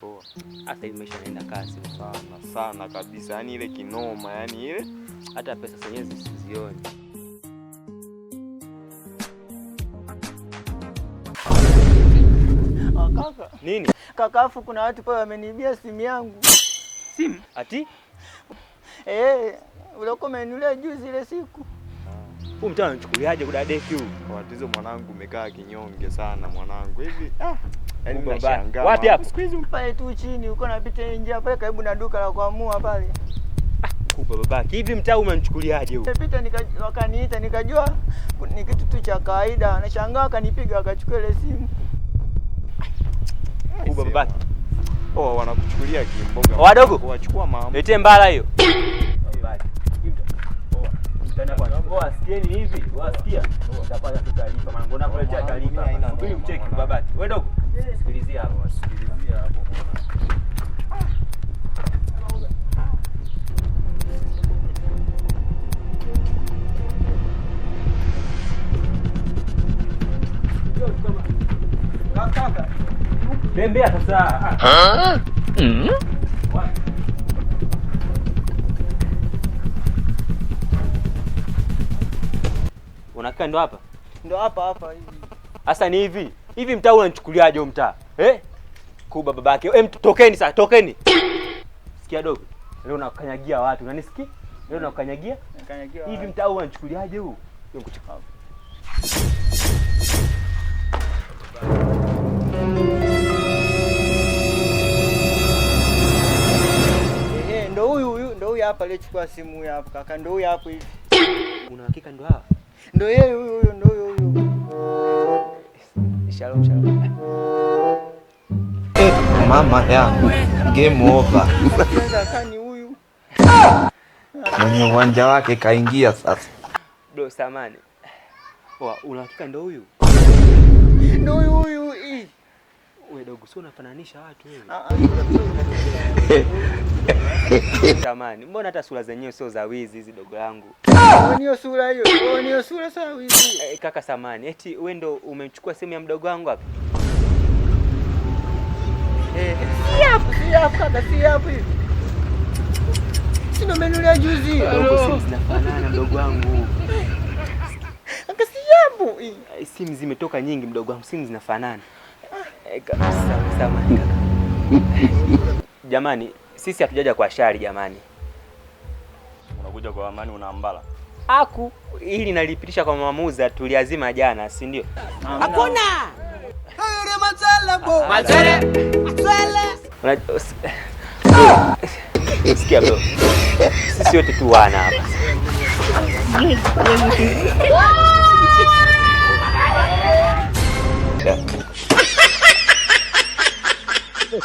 Poa. Hata hivi maisha yanaenda kasi sana kabisa. Yaani ile kinoma, yaani ile hata pesa zenyewe zisizioni. Kaka. Nini? Kakafu kuna watu pale wameniibia simu yangu. Simu? Ati? Ule umenunulia juzi ile siku. Huyu mtu anachukuliaje kudadeki huyu? kwa tatizo mwanangu umekaa kinyonge sana mwanangu. Hivi yaani Baba. nashangaa. Wapi hapo? Siku hizi pale tu chini uko napita njia pale karibu na duka la kuamua pale. Kubwa babaki. Hivi mtaa umenichukuliaje huyu? Nilipita wakaniita nikajua ni kitu tu cha kawaida. Nashangaa akanipiga akachukua ile simu. Kubwa babaki. Wanakuchukulia kimboga. Wadogo. Wachukua mama. Letee mbala hiyo. Sikieni hivi, wasikia? Utapata tu taarifa, maana mbona kuletea taarifa? Subiri mcheki babaki. Wewe dogo. Sikilizia hapo, sikilizia hapo. Kaka. Tembea sasa. Unakaa ndo hapa? Ndo hapa hivi. Sasa ni hivi. Hivi mtaa unanichukuliaje huo mtaa? Kuba babake. Tokeni sasa, tokeni. Sikia dogo. Leo nakukanyagia watu. Unanisikia? Leo nakukanyagia? Nakanyagia. Hivi mtaa unanichukuliaje huu? Ndio kuchukua. Ndo huyu hapa alichukua simu huyu hapa kaka, ndo huyu hapo hivi. Una hakika ndo hawa? Ndo yeye huyu, ndo huyu. Shalom. Mama yangu, game over. Sasa ni huyu. Mwenye uwanja wake kaingia sasa. Do samani. Una hakika ndo huyu? Ndo huyu. Wewe dogo, sio unafananisha watu wewe. Samani, mbona hata sura zenyewe sio za wizi hizi dogo yangu? Niyo sura hiyo. Niyo sura sawa wizi. Kaka samani, eti wewe ndo umechukua simu ya mdogo wangu hapa? Si hapo kaka, si hapo hivi. Sina menulia juzi. Dogo, simu zinafanana mdogo wangu. Kaka si hapo. Simu zimetoka nyingi mdogo wangu, simu zinafanana. Samani kaka. Jamani, sisi hatujaja kwa shari jamani. Unakuja kwa amani unaambala. Ili nalipitisha kwa maamuzi tuliazima jana, si ndio? Hakuna. Yule mazala bo. Mazala. Sikia bro. Sisi wote tu wana hapa.